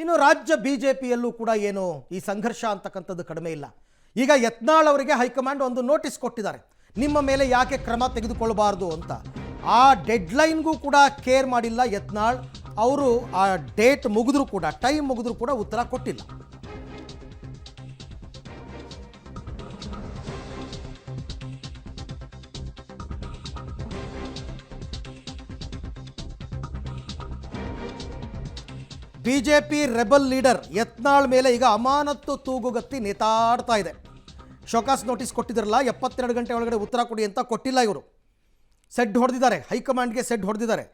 ಇನ್ನು ರಾಜ್ಯ ಬಿಜೆಪಿಯಲ್ಲೂ ಕೂಡ ಏನು ಈ ಸಂಘರ್ಷ ಅಂತಕ್ಕಂಥದ್ದು ಕಡಿಮೆ ಇಲ್ಲ. ಈಗ ಯತ್ನಾಳ್ ಅವರಿಗೆ ಹೈಕಮಾಂಡ್ ಒಂದು ನೋಟಿಸ್ ಕೊಟ್ಟಿದ್ದಾರೆ, ನಿಮ್ಮ ಮೇಲೆ ಯಾಕೆ ಕ್ರಮ ತೆಗೆದುಕೊಳ್ಳಬಾರ್ದು ಅಂತ. ಆ ಡೆಡ್ಲೈನ್ಗೂ ಕೂಡ ಕೇರ್ ಮಾಡಿಲ್ಲ ಯತ್ನಾಳ್ ಅವರು. ಆ ಡೇಟ್ ಮುಗಿದ್ರೂ ಕೂಡ, ಟೈಮ್ ಮುಗಿದ್ರೂ ಕೂಡ ಉತ್ತರ ಕೊಟ್ಟಿಲ್ಲ. ಬಿಜೆಪಿ ರೆಬಲ್ ಲೀಡರ್ ಯತ್ನಾಳ್ ಮೇಲೆ ಈಗ ಅಮಾನತ್ತು ತೂಗುಗತ್ತಿ ನೇತಾಡ್ತಾ ಇದೆ. ಶೋಕಾಸ್ ನೋಟಿಸ್ ಕೊಟ್ಟಿದ್ರಲ್ಲ, 72 ಗಂಟೆ ಒಳಗಡೆ ಉತ್ತರ ಕೊಡಿ ಅಂತ ಕೊಟ್ಟಿಲ್ಲ. ಇವರು ಸೆಡ್ ಹೊಡೆದಿದ್ದಾರೆ, ಹೈಕಮಾಂಡ್ಗೆ ಸೆಡ್ ಹೊಡೆದಿದ್ದಾರೆ.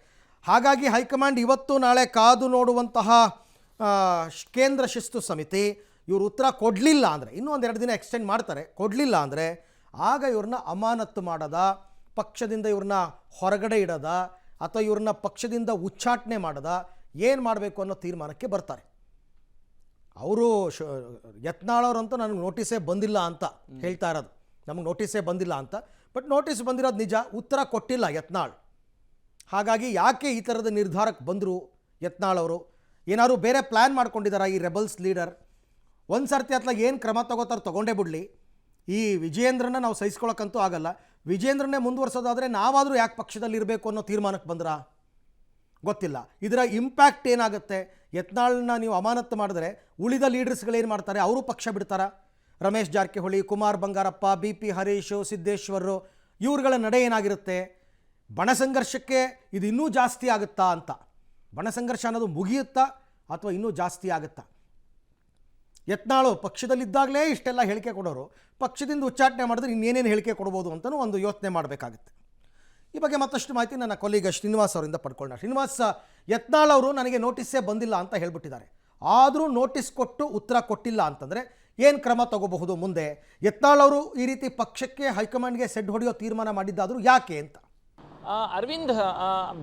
ಹಾಗಾಗಿ ಹೈಕಮಾಂಡ್ ಇವತ್ತು ನಾಳೆ ಕಾದು ನೋಡುವಂತಹ ಕೇಂದ್ರ ಶಿಸ್ತು ಸಮಿತಿ ಇವರು ಉತ್ತರ ಕೊಡಲಿಲ್ಲ ಅಂದರೆ, ಇನ್ನೂ ಒಂದೆರಡು ದಿನ ಎಕ್ಸ್ಟೆಂಡ್ ಮಾಡ್ತಾರೆ. ಕೊಡಲಿಲ್ಲ ಅಂದರೆ ಆಗ ಇವ್ರನ್ನ ಅಮಾನತ್ತು ಮಾಡದ, ಪಕ್ಷದಿಂದ ಇವ್ರನ್ನ ಹೊರಗಡೆ ಇಡದ, ಅಥವಾ ಇವ್ರನ್ನ ಪಕ್ಷದಿಂದ ಉಚ್ಚಾಟನೆ ಮಾಡದ, ಏನು ಮಾಡಬೇಕು ಅನ್ನೋ ತೀರ್ಮಾನಕ್ಕೆ ಬರ್ತಾರೆ. ಅವರು ಯತ್ನಾಳವ್ರಂತೂ ನನಗೆ ನೋಟಿಸೇ ಬಂದಿಲ್ಲ ಅಂತ ಹೇಳ್ತಾ ಇರೋದು, ನಮಗೆ ನೋಟಿಸೇ ಬಂದಿಲ್ಲ ಅಂತ. ಬಟ್ ನೋಟಿಸ್ ಬಂದಿರೋದು ನಿಜ, ಉತ್ತರ ಕೊಟ್ಟಿಲ್ಲ ಯತ್ನಾಳ್. ಹಾಗಾಗಿ ಯಾಕೆ ಈ ಥರದ ನಿರ್ಧಾರಕ್ಕೆ ಬಂದರು ಯತ್ನಾಳ್ ಅವರು? ಏನಾದ್ರು ಬೇರೆ ಪ್ಲ್ಯಾನ್ ಮಾಡ್ಕೊಂಡಿದ್ದಾರೆ ಈ ರೆಬಲ್ಸ್ ಲೀಡರ್? ಒಂದು ಸರ್ತಿ ಅತ್ಲಾಗ ಏನು ಕ್ರಮ ತಗೋತಾರೆ ತಗೊಂಡೇ ಬಿಡಲಿ, ಈ ವಿಜಯೇಂದ್ರನ ನಾವು ಸಹಿಸ್ಕೊಳ್ಳೋಕ್ಕಂತೂ ಆಗಲ್ಲ. ವಿಜಯೇಂದ್ರನ್ನೇ ಮುಂದುವರ್ಸೋದಾದರೆ ನಾವಾದರೂ ಯಾಕೆ ಪಕ್ಷದಲ್ಲಿ ಇರಬೇಕು ಅನ್ನೋ ತೀರ್ಮಾನಕ್ಕೆ ಬಂದ್ರಾ ಗೊತ್ತಿಲ್ಲ. ಇದರ ಇಂಪ್ಯಾಕ್ಟ್ ಏನಾಗುತ್ತೆ? ಯತ್ನಾಳ್ನ ನೀವು ಅಮಾನತ್ತು ಮಾಡಿದ್ರೆ ಉಳಿದ ಲೀಡರ್ಸ್ಗಳೇನು ಮಾಡ್ತಾರೆ? ಅವರು ಪಕ್ಷ ಬಿಡ್ತಾರ? ರಮೇಶ್ ಜಾರಕಿಹೊಳಿ, ಕುಮಾರ್ ಬಂಗಾರಪ್ಪ, ಬಿ ಪಿ ಹರೀಶು, ಸಿದ್ದೇಶ್ವರು, ಇವ್ರುಗಳ ನಡೆ ಏನಾಗಿರುತ್ತೆ? ಬಣ ಸಂಘರ್ಷಕ್ಕೆ ಇದು ಇನ್ನೂ ಜಾಸ್ತಿ ಆಗುತ್ತಾ ಅಂತ. ಬಣ ಸಂಘರ್ಷ ಅನ್ನೋದು ಮುಗಿಯುತ್ತಾ ಅಥವಾ ಇನ್ನೂ ಜಾಸ್ತಿ ಆಗುತ್ತಾ? ಯತ್ನಾಳು ಪಕ್ಷದಲ್ಲಿದ್ದಾಗಲೇ ಇಷ್ಟೆಲ್ಲ ಹೇಳಿಕೆ ಕೊಡೋರು, ಪಕ್ಷದಿಂದ ಉಚ್ಚಾಟನೆ ಮಾಡಿದ್ರೆ ಇನ್ನೇನೇನು ಹೇಳಿಕೆ ಕೊಡ್ಬೋದು ಅಂತಲೂ ಒಂದು ಯೋಚನೆ ಮಾಡಬೇಕಾಗುತ್ತೆ. ಈ ಬಗ್ಗೆ ಮತ್ತಷ್ಟು ಮಾಹಿತಿ ನನ್ನ ಕೊಲೀಗ ಶ್ರೀನಿವಾಸ್ ಅವರಿಂದ ಪಡ್ಕೊಳ್ಳೋಣ. ಶ್ರೀನಿವಾಸ್, ಯತ್ನಾಳ್ ಅವರು ನನಗೆ ನೋಟಿಸ್ಸೇ ಬಂದಿಲ್ಲ ಅಂತ ಹೇಳ್ಬಿಟ್ಟಿದ್ದಾರೆ. ಆದರೂ ನೋಟಿಸ್ ಕೊಟ್ಟು ಉತ್ತರ ಕೊಟ್ಟಿಲ್ಲ ಅಂತಂದರೆ ಏನು ಕ್ರಮ ತಗೋಬಹುದು ಮುಂದೆ? ಯತ್ನಾಳ್ ಅವರು ಈ ರೀತಿ ಪಕ್ಷಕ್ಕೆ ಹೈಕಮಾಂಡ್ಗೆ ಸೆಡ್ ಹೊಡೆಯೋ ತೀರ್ಮಾನ ಮಾಡಿದ್ದಾದರೂ ಯಾಕೆ ಅಂತ? ಅರವಿಂದ್,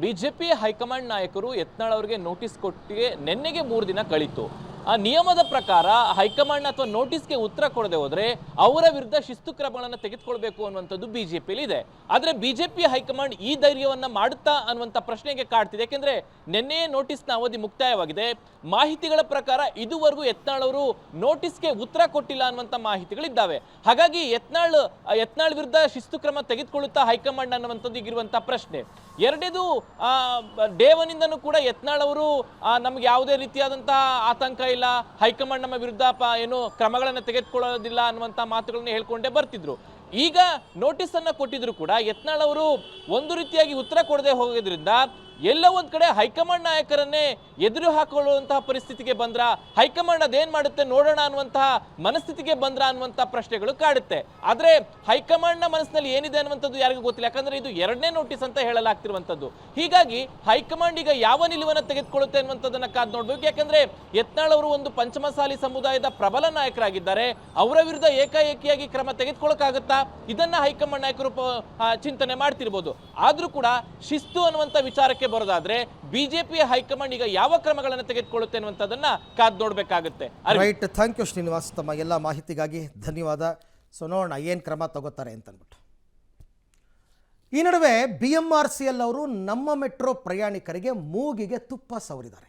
ಬಿಜೆಪಿ ಹೈಕಮಾಂಡ್ ನಾಯಕರು ಯತ್ನಾಳ್ ಅವರಿಗೆ ನೋಟಿಸ್ ಕೊಟ್ಟಿಗೆ ನಿನ್ನೆಗೆ 3 ದಿನ ಕಳೀತು. ಆ ನಿಯಮದ ಪ್ರಕಾರ ಹೈಕಮಾಂಡ್ ಅಥವಾ ನೋಟಿಸ್ಗೆ ಉತ್ತರ ಕೊಡದೆ ಹೋದ್ರೆ ಅವರ ವಿರುದ್ಧ ಶಿಸ್ತು ಕ್ರಮಗಳನ್ನು ತೆಗೆದುಕೊಳ್ಬೇಕು ಅನ್ನುವಂಥದ್ದು ಬಿಜೆಪಿಯಲ್ಲಿ ಇದೆ. ಆದರೆ ಬಿಜೆಪಿ ಹೈಕಮಾಂಡ್ ಈ ಧೈರ್ಯವನ್ನ ಮಾಡುತ್ತಾ ಅನ್ನುವಂಥ ಪ್ರಶ್ನೆಗೆ ಕಾಡ್ತಿದೆ. ಯಾಕೆಂದ್ರೆ ನಿನ್ನೆಯೇ ನೋಟಿಸ್ನ ಅವಧಿ ಮುಕ್ತಾಯವಾಗಿದೆ. ಮಾಹಿತಿಗಳ ಪ್ರಕಾರ ಇದುವರೆಗೂ ಯತ್ನಾಳ್ ಅವರು ನೋಟಿಸ್ಗೆ ಉತ್ತರ ಕೊಟ್ಟಿಲ್ಲ ಅನ್ನುವಂಥ ಮಾಹಿತಿಗಳಿದ್ದಾವೆ. ಹಾಗಾಗಿ ಯತ್ನಾಳ್ ವಿರುದ್ಧ ಶಿಸ್ತು ಕ್ರಮ ತೆಗೆದುಕೊಳ್ಳುತ್ತಾ ಹೈಕಮಾಂಡ್ ಅನ್ನುವಂಥದ್ದು ಈಗಿರುವಂಥ ಪ್ರಶ್ನೆ. ಎರಡನೇದು, ಡೇ 1 ಕೂಡ ಯತ್ನಾಳ್ ಅವರು ನಮ್ಗೆ ಯಾವುದೇ ರೀತಿಯಾದಂತಹ ಆತಂಕ ಇಲ್ಲ, ಹೈಕಮಾಂಡ್ ನಮ್ಮ ವಿರುದ್ಧ ಏನು ಕ್ರಮಗಳನ್ನು ತೆಗೆದುಕೊಳ್ಳೋದಿಲ್ಲ ಅನ್ನುವಂಥ ಮಾತುಗಳನ್ನು ಹೇಳ್ಕೊಂಡೇ ಬರ್ತಿದ್ರು. ಈಗ ನೋಟಿಸ್ ಅನ್ನ ಕೊಟ್ಟಿದ್ರು ಕೂಡ ಯತ್ನಾಳ್ ಅವರು ಒಂದು ರೀತಿಯಾಗಿ ಉತ್ತರ ಕೊಡದೆ ಹೋಗೋದ್ರಿಂದ ಎಲ್ಲ ಒಂದ್ ಕಡೆ ಹೈಕಮಾಂಡ್ ನಾಯಕರನ್ನೇ ಎದುರು ಹಾಕೊಳ್ಳುವಂತಹ ಪರಿಸ್ಥಿತಿಗೆ ಬಂದ್ರ, ಹೈಕಮಾಂಡ್ ಅದೇನ್ ಮಾಡುತ್ತೆ ನೋಡೋಣ ಅನ್ನುವಂತಹ ಮನಸ್ಥಿತಿಗೆ ಬಂದ್ರ ಅನ್ನುವಂತ ಪ್ರಶ್ನೆಗಳು ಕಾಡುತ್ತೆ. ಆದ್ರೆ ಹೈಕಮಾಂಡ್ ನ ಮನಸ್ಸಿನಲ್ಲಿ ಏನಿದೆ ಅನ್ನುವಂಥದ್ದು ಯಾರಿಗೂ ಗೊತ್ತಿಲ್ಲ. ಯಾಕಂದ್ರೆ ಇದು 2ನೇ ನೋಟಿಸ್ ಅಂತ ಹೇಳಲಾಗ್ತಿರುವಂತದ್ದು. ಹೀಗಾಗಿ ಹೈಕಮಾಂಡ್ ಈಗ ಯಾವ ನಿಲುವನ್ನ ತೆಗೆದುಕೊಳ್ಳುತ್ತೆ ಅನ್ನುವಂಥದ್ದನ್ನ ಕಾದ್ ನೋಡ್ಬೇಕು. ಯಾಕಂದ್ರೆ ಯತ್ನಾಳ್ ಅವರು ಒಂದು ಪಂಚಮಸಾಲಿ ಸಮುದಾಯದ ಪ್ರಬಲ ನಾಯಕರಾಗಿದ್ದಾರೆ. ಅವರ ವಿರುದ್ಧ ಏಕಾಏಕಿಯಾಗಿ ಕ್ರಮ ತೆಗೆದುಕೊಳ್ಳಕ್ಕಾಗತ್ತಾ? ಇದನ್ನ ಹೈಕಮಾಂಡ್ ನಾಯಕರು ಚಿಂತನೆ ಮಾಡ್ತಿರ್ಬೋದು. ಆದ್ರೂ ಕೂಡ ಶಿಸ್ತು ಅನ್ನುವಂಥ ವಿಚಾರಕ್ಕೆ ಬರೋದಾದ್ರೆ ಬಿಜೆಪಿ ಹೈಕಮಾಂಡ್ ಈಗ ಯಾವ ಕ್ರಮಗಳನ್ನು ತೆಗೆದುಕೊಳ್ಳುತ್ತೆ ಅನ್ನುವಂಥದ್ದನ್ನ ಕಾದ್ ನೋಡ್ಬೇಕಾಗುತ್ತೆ. ರೈಟ್, ಥ್ಯಾಂಕ್ ಯು ಶ್ರೀನಿವಾಸ್, ತಮ್ಮ ಎಲ್ಲ ಮಾಹಿತಿಗಾಗಿ ಧನ್ಯವಾದ. ಸೊ ನೋಡೋಣ ಏನು ಕ್ರಮ ತಗೋತಾರೆ ಅಂತಂದ್ಬಿಟ್ಟು. ಈ ನಡುವೆ BMRCL ಅವರು ನಮ್ಮ ಮೆಟ್ರೋ ಪ್ರಯಾಣಿಕರಿಗೆ ಮೂಗಿಗೆ ತುಪ್ಪ ಸವರಿದ್ದಾರೆ.